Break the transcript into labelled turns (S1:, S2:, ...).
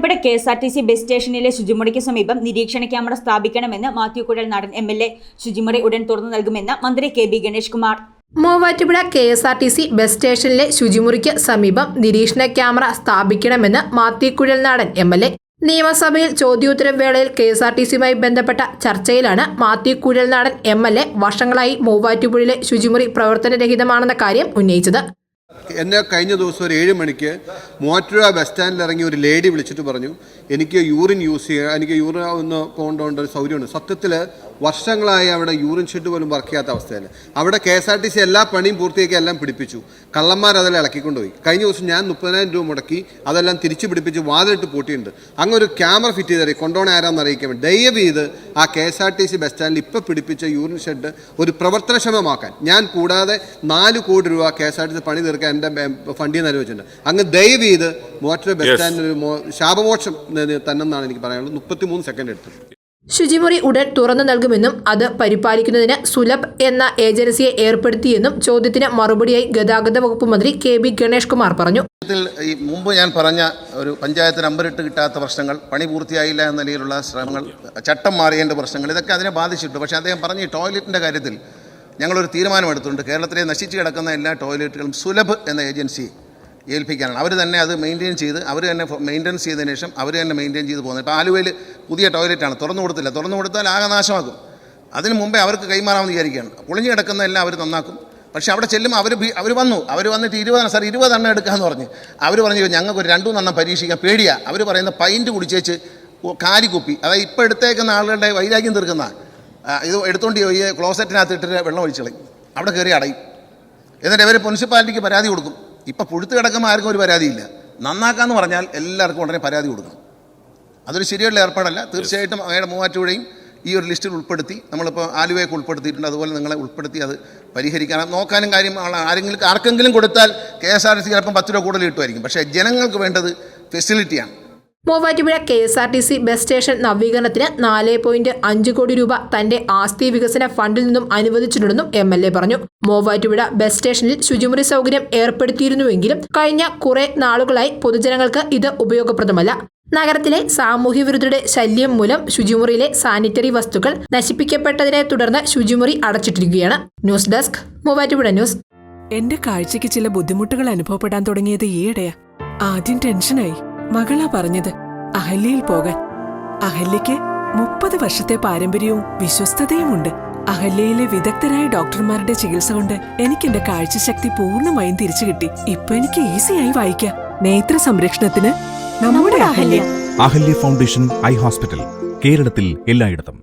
S1: Muvattupuzha KSRTC bus സ്റ്റേഷനിലെ ശുചിമുറിക്ക് സമീപം നിരീക്ഷണ ക്യാമറ സ്ഥാപിക്കണമെന്ന് മാത്യു കുഴൽനാടൻ MLA. ശുചിമുറി ഉടൻ തുറന്നു നൽകുമെന്ന് മന്ത്രി KB Ganesh Kumar.
S2: Muvattupuzha KSRTC bus സ്റ്റേഷനിലെ ശുചിമുറിക്ക് സമീപം നിരീക്ഷണ ക്യാമറ സ്ഥാപിക്കണമെന്ന് മാത്യു കുഴൽനാടൻ MLA. നിയമസഭയിൽ ചോദ്യോത്തര വേളയിൽ KSRTCയുമായി ബന്ധപ്പെട്ട ചർച്ചയിലാണ് മാത്യു കുഴൽനാടൻ MLA വർഷങ്ങളായി മൂവാറ്റുപുഴയിലെ ശുചിമുറി പ്രവർത്തനരഹിതമാണെന്ന കാര്യം ഉന്നയിച്ചത്.
S3: എന്നെ കഴിഞ്ഞ ദിവസം ഒരു 7 മണിക്ക് മൂവാറ്റുപുഴ ബസ് സ്റ്റാൻഡിൽ ഇറങ്ങി ഒരു ലേഡി വിളിച്ചിട്ട് പറഞ്ഞു, എനിക്ക് യൂറിൻ യൂസ് ചെയ്യുക, എനിക്ക് യൂറിൻ ഒന്ന് പോകേണ്ട ഒരു സൗകര്യമുണ്ട്. സത്യത്തിൽ വർഷങ്ങളായി അവിടെ യൂറിൻ ഷെഡ് പോലും വർക്ക് ചെയ്യാത്ത അവസ്ഥയിൽ അവിടെ KSRTC എല്ലാ പണിയും പൂർത്തിയാക്കി എല്ലാം പിടിപ്പിച്ചു. കള്ളന്മാർ അതെല്ലാം ഇളക്കിക്കൊണ്ടുപോയി. കഴിഞ്ഞ ദിവസം ഞാൻ 30,000 രൂപ മുടക്കി അതെല്ലാം തിരിച്ചു പിടിപ്പിച്ച് വാതിലിട്ട് പൂട്ടിയിട്ടുണ്ട്. അങ്ങ് ഒരു ക്യാമറ ഫിറ്റ് ചെയ്തറി കൊണ്ടുപോകണ ആരാന്ന് അറിയിക്കാൻ വേണ്ടി ദയവ് ചെയ്ത് ആ KSRTC ബസ് സ്റ്റാൻഡിൽ ഇപ്പോൾ പിടിപ്പിച്ച യൂറിൻ ഷെഡ് ഒരു പ്രവർത്തനക്ഷമമാക്കാൻ ഞാൻ കൂടാതെ 4 കോടി രൂപ KSRTC പണി തീർക്കാൻ എൻ്റെ ഫണ്ടിൽ നിന്ന് അനുവദിച്ചിട്ടുണ്ട്. അങ്ങ് ദയവ് ചെയ്ത് മൂവാറ്റുപുഴ ബസ് സ്റ്റാൻഡിൽ ഒരു ശാപമോക്ഷം തന്നെന്നാണ് എനിക്ക് പറയാനുള്ളത്. 33 സെക്കൻഡ് എടുത്തു.
S2: ശുചിമുറി ഉടൻ തുറന്നു നൽകുമെന്നും അത് പരിപാലിക്കുന്നതിന് സുലഭ് എന്ന ഏജൻസിയെ ഏർപ്പെടുത്തിയെന്നും ചോദ്യത്തിന് മറുപടിയായി ഗതാഗത വകുപ്പ് മന്ത്രി KB ഗണേഷ് കുമാർ പറഞ്ഞു.
S4: മുമ്പ് ഞാൻ പറഞ്ഞ ഒരു പഞ്ചായത്ത് നമ്പറിട്ട് കിട്ടാത്ത പ്രശ്നങ്ങൾ, പണി പൂർത്തിയായില്ല എന്ന നിലയിലുള്ള ശ്രമങ്ങൾ, ചട്ടം മാറിയേണ്ട പ്രശ്നങ്ങൾ, ഇതൊക്കെ അതിനെ ബാധിച്ചിട്ടുണ്ട്. പക്ഷേ അദ്ദേഹം പറഞ്ഞ ഈ ടോയ്ലറ്റിൻ്റെ കാര്യത്തിൽ ഞങ്ങളൊരു തീരുമാനമെടുത്തിട്ടുണ്ട്. കേരളത്തിലെ നശിച്ചു കിടക്കുന്ന എല്ലാ ടോയ്ലറ്റുകളും സുലഭ് എന്ന ഏജൻസി ഏൽപ്പിക്കാനാണ്. അവർ തന്നെ അത് മെയിൻറ്റെയിൻ ചെയ്ത് അവർ തന്നെ മെയിൻ്റെനൻസ് ചെയ്തതിന് ശേഷം അവർ തന്നെ മെയിൻറ്റെയിൻ ചെയ്ത് പോകുന്നത്. ഇപ്പോൾ ആലുവയിൽ പുതിയ ടോയ്ലറ്റാണ്, തുറന്നു കൊടുത്തില്ല. തുറന്നു കൊടുത്താൽ ആകെ നാശമാക്കും. അതിന് മുമ്പേ അവർക്ക് കൈമാറാമെന്ന് വിചാരിക്കുകയാണ്. പൊളിഞ്ഞു കിടക്കുന്ന എല്ലാം അവർ നന്നാക്കും. പക്ഷേ അവിടെ ചെല്ലുമ്പോൾ അവർ വന്നിട്ട് 20 എണ്ണം എടുക്കാമെന്ന് പറഞ്ഞ് അവർ പറഞ്ഞു ഞങ്ങൾക്ക് ഒരു 2 എണ്ണം പരീക്ഷിക്കാൻ പേടിയാണ്. അവർ പറയുന്ന പൈൻറ്റ് കുടിച്ചേച്ച് കാലിക്കുപ്പി, അതായത് ഇപ്പോൾ എടുത്തേക്കുന്ന ആളുകളുടെ വൈരാഗ്യം തീർക്കുന്ന ഇത് എടുത്തുകൊണ്ട് ഈ ക്ലോസറ്റിനകത്ത് ഇട്ടിട്ട് വെള്ളം ഒഴിച്ചളയും, അവിടെ കയറി അടയും. എന്നിട്ട് ഇവർ മുനിസിപ്പാലിറ്റിക്ക് പരാതി കൊടുക്കും. ഇപ്പം പുഴുത്ത് കിടക്കുമ്പോൾ ആർക്കും ഒരു പരാതിയില്ല. നന്നാക്കാമെന്ന് പറഞ്ഞാൽ എല്ലാവർക്കും ഉടനെ പരാതി കൊടുക്കണം. അതൊരു ശരിയുള്ള ഏർപ്പാടല്ല. തീർച്ചയായിട്ടും മൂവാറ്റുപുഴയും ഈ ഒരു ലിസ്റ്റിൽ ഉൾപ്പെടുത്തി, നമ്മളിപ്പോൾ ആലുവയൊക്കെ ഉൾപ്പെടുത്തിയിട്ടുണ്ട്. അതുപോലെ നിങ്ങളെ ഉൾപ്പെടുത്തി അത് പരിഹരിക്കാനും നോക്കാനും കാര്യം ആർക്കെങ്കിലും കൊടുത്താൽ KSRTC ചിലപ്പം 10 രൂപ കൂടുതൽ കിട്ടുമായിരിക്കും. പക്ഷേ ജനങ്ങൾക്ക് വേണ്ടത് ഫെസിലിറ്റിയാണ്.
S2: മൂവാറ്റുപുഴ KSRTC ബസ് സ്റ്റേഷൻ നവീകരണത്തിന് 4.5 കോടി രൂപ തന്റെ ആസ്തി വികസന ഫണ്ടിൽ നിന്നും അനുവദിച്ചിട്ടുണ്ടെന്നും MLA പറഞ്ഞു. മൂവാറ്റുപുഴ ബസ് സ്റ്റേഷനിൽ ശുചിമുറി സൗകര്യം ഏർപ്പെടുത്തിയിരുന്നുവെങ്കിലും കഴിഞ്ഞ കുറെ നാളുകളായി പൊതുജനങ്ങൾക്ക് ഇത് ഉപയോഗപ്രദമല്ല. നഗരത്തിലെ സാമൂഹ്യവിരുദ്ധരുടെ ശല്യം മൂലം ശുചിമുറിയിലെ സാനിറ്ററി വസ്തുക്കൾ നശിപ്പിക്കപ്പെട്ടതിനെ തുടർന്ന് ശുചിമുറി അടച്ചിട്ടിരിക്കുകയാണ്. News desk Muvattupuzha news.
S5: എന്റെ കാഴ്ചയ്ക്ക് ചില ബുദ്ധിമുട്ടുകൾ അനുഭവപ്പെടാൻ തുടങ്ങിയത് ഈയിടെയാ. ആദ്യം ടെൻഷനായി. മകളാ പറഞ്ഞത് അഹല്യയിൽ പോകാൻ. അഹല്യയ്ക്ക് 30 വർഷത്തെ പാരമ്പര്യവും വിശ്വസ്തതയുമുണ്ട്. അഹല്യയിലെ വിദഗ്ധരായ ഡോക്ടർമാരുടെ ചികിത്സ കൊണ്ട് എനിക്ക് എന്റെ കാഴ്ചശക്തി പൂർണ്ണമായും തിരിച്ചു കിട്ടി. ഇപ്പൊ എനിക്ക് ഈസിയായി വായിക്കാം. നേത്ര സംരക്ഷണത്തിന് നമ്മുടെ Ahalya.
S6: Ahalya foundation eye hospital, കേരളത്തിൽ എല്ലായിടത്തും.